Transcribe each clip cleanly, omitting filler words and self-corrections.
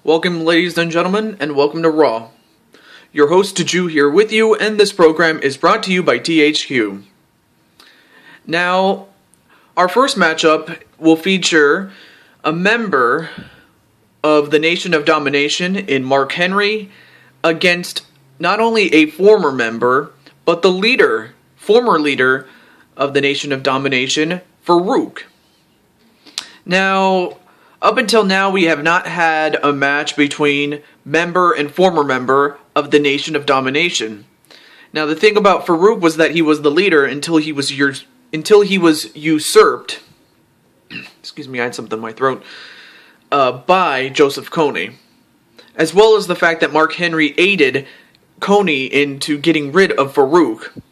Welcome, ladies and gentlemen, and welcome to Raw. Your host, Ju, here with you, and this program is brought to you by THQ. Now, our first matchup will feature a member of the Nation of Domination in Mark Henry against not only a former member, but the former leader of the Nation of Domination, Faarooq. Now, up until now, we have not had a match between member and former member of the Nation of Domination. Now, the thing about Faarooq was that he was the leader until he was usurped. Excuse me, I had something in my throat. By Joseph Kony, as well as the fact that Mark Henry aided Kony into getting rid of Faarooq.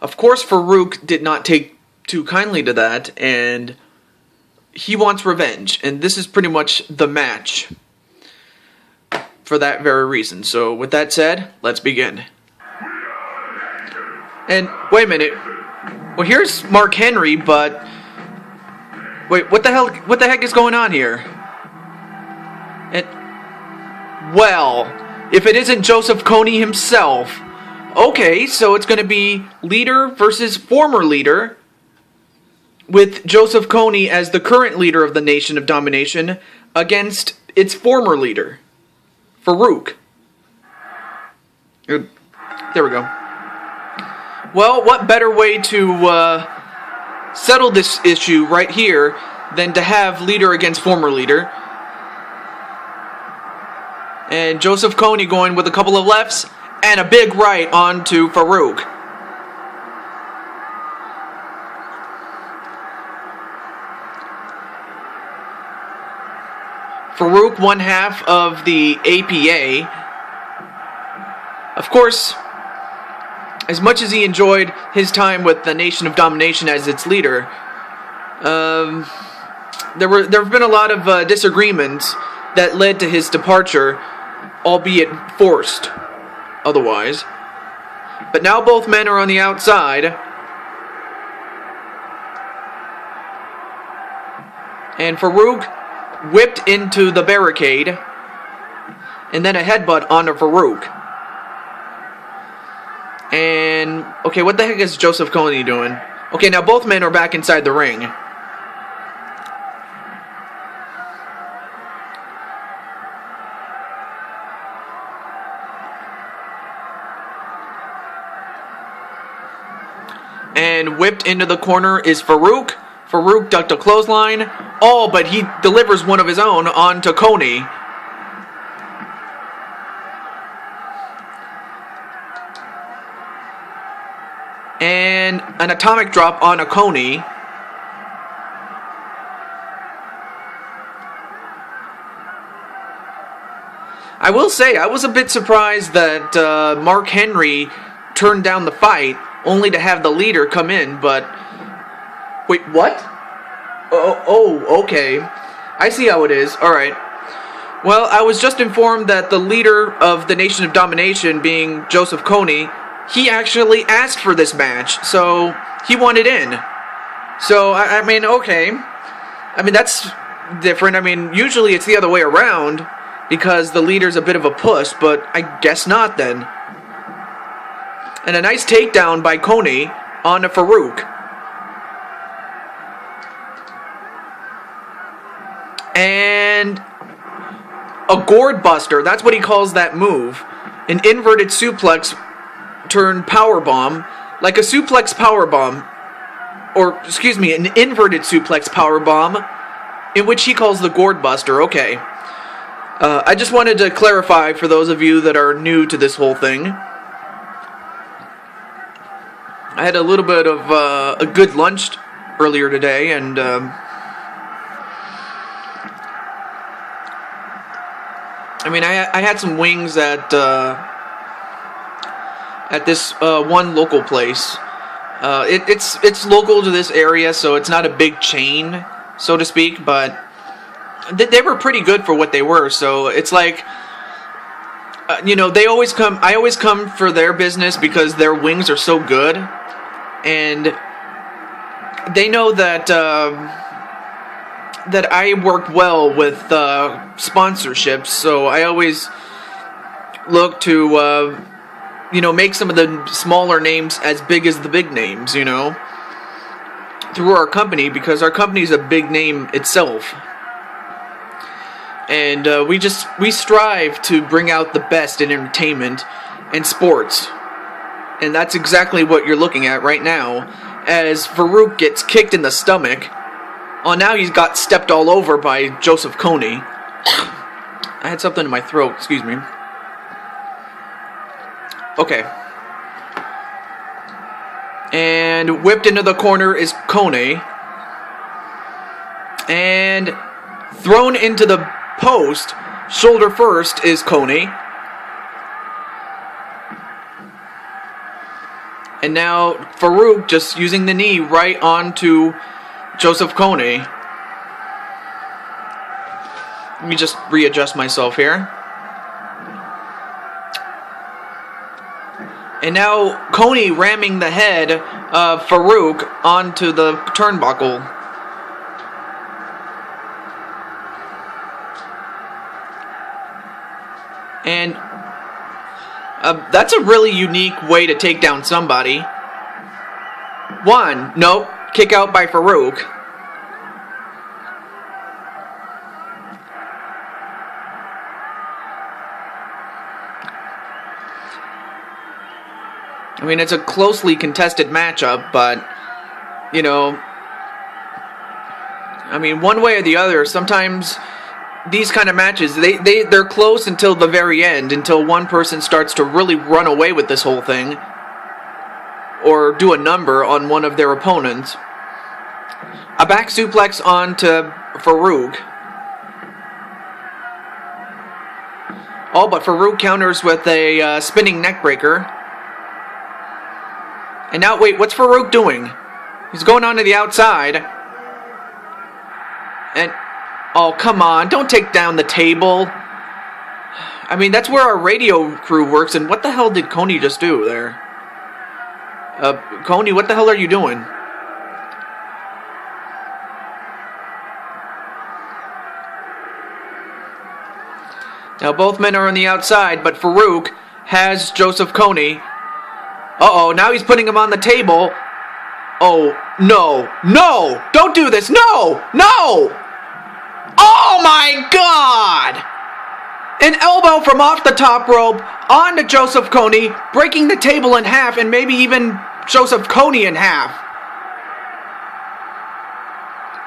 Of course, Faarooq did not take too kindly to that, and he wants revenge, and this is pretty much the match for that very reason. So, with that said, let's begin. And, wait a minute. Well, here's Mark Henry, but wait, what the heck is going on here? And, well, if it isn't Joseph Kony himself, okay, so it's going to be leader versus former leader, with Joseph Kony as the current leader of the Nation of Domination against its former leader, Faarooq. There we go. Well, what better way to settle this issue right here than to have leader against former leader? And Joseph Kony going with a couple of lefts and a big right onto Faarooq. Faarooq, one half of the APA. Of course, as much as he enjoyed his time with the Nation of Domination as its leader, there have been a lot of disagreements that led to his departure, albeit forced otherwise. But now both men are on the outside, and Faarooq whipped into the barricade, and then a headbutt onto Faarooq. And, okay, what the heck is Joseph Kony doing? Okay, now both men are back inside the ring. And whipped into the corner is Faarooq. Faarooq ducked a clothesline. Oh, but he delivers one of his own onto Kony. And an atomic drop on a Kony. I will say, I was a bit surprised that Mark Henry turned down the fight, only to have the leader come in, but... Wait, what? Oh, okay. I see how it is. Alright. Well, I was just informed that the leader of the Nation of Domination, being Joseph Kony, he actually asked for this match, so he wanted in. So, I mean, okay. I mean, that's different. I mean, usually it's the other way around, because the leader's a bit of a puss, but I guess not then. And a nice takedown by Kony onto Faarooq. And a gourd buster, that's what he calls that move. An inverted suplex turned powerbomb, like a suplex powerbomb, or excuse me, an inverted suplex powerbomb, in which he calls the gourd buster. Okay. I just wanted to clarify for those of you that are new to this whole thing. I had a little bit of a good lunch earlier today, and I mean, I had some wings at this one local place. It's local to this area, so it's not a big chain, so to speak, but they were pretty good for what they were. So it's like, you know, I always come for their business because their wings are so good, and they know that that I work well with sponsorships, so I always look to, make some of the smaller names as big as the big names, through our company, because our company is a big name itself. And we strive to bring out the best in entertainment and sports. And that's exactly what you're looking at right now, as Faarooq gets kicked in the stomach. Oh, now he's got stepped all over by Joseph Kony. I had something in my throat, excuse me. Okay. And whipped into the corner is Kony. And thrown into the post, shoulder first, is Kony. And now Faarooq just using the knee right onto Joseph Kony. Let me just readjust myself here. And now Kony ramming the head of Faarooq onto the turnbuckle. And that's a really unique way to take down somebody. One, nope, kick out by Faarooq. I mean, it's a closely contested matchup, but, one way or the other, sometimes these kind of matches, they're close until the very end, until one person starts to really run away with this whole thing, or do a number on one of their opponents. A back suplex onto Faarooq. Oh, but Faarooq counters with a spinning neckbreaker. And now, wait, what's Faarooq doing? He's going on to the outside. And, oh, come on, don't take down the table. I mean, that's where our radio crew works, and what the hell did Kony just do there? Kony, what the hell are you doing? Now, both men are on the outside, but Faarooq has Joseph Kony. Uh-oh, now he's putting him on the table. Oh, no. No! Don't do this! No! No! Oh my God! An elbow from off the top rope onto Joseph Kony, breaking the table in half and maybe even Joseph Kony in half.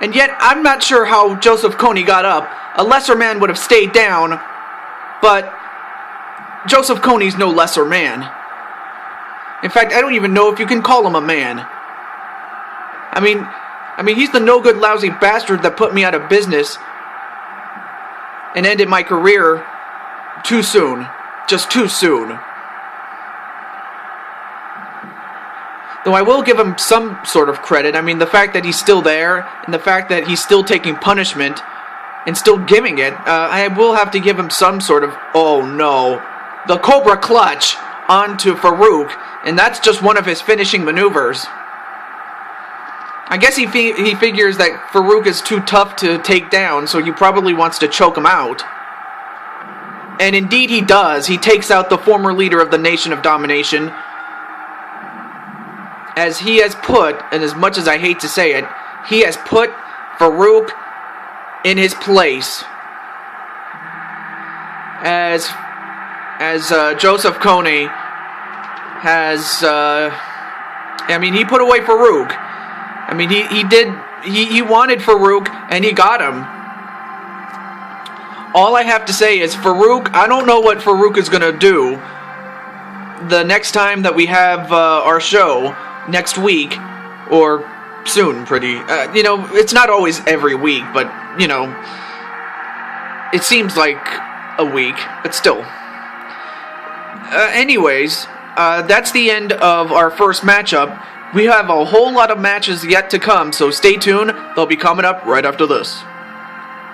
And yet, I'm not sure how Joseph Kony got up. A lesser man would have stayed down, but Joseph Kony's no lesser man. In fact, I don't even know if you can call him a man. I mean, he's the no-good, lousy bastard that put me out of business and ended my career too soon. Just too soon. Though I will give him some sort of credit. I mean, the fact that he's still there, and the fact that he's still taking punishment and still giving it, I will have to give him some sort of, oh no, the Cobra Clutch onto Faarooq, and that's just one of his finishing maneuvers. I guess he figures that Faarooq is too tough to take down, so he probably wants to choke him out. And indeed he does. He takes out the former leader of the Nation of Domination, as he has put, and as much as I hate to say it, he has put Faarooq in his place. As Joseph Kony has, he put away Faarooq. I mean, he wanted Faarooq, and he got him. All I have to say is Faarooq, I don't know what Faarooq is going to do the next time that we have our show, next week, or soon, it's not always every week, but, it seems like a week, but still. Anyways, that's the end of our first matchup. We have a whole lot of matches yet to come, so stay tuned. They'll be coming up right after this.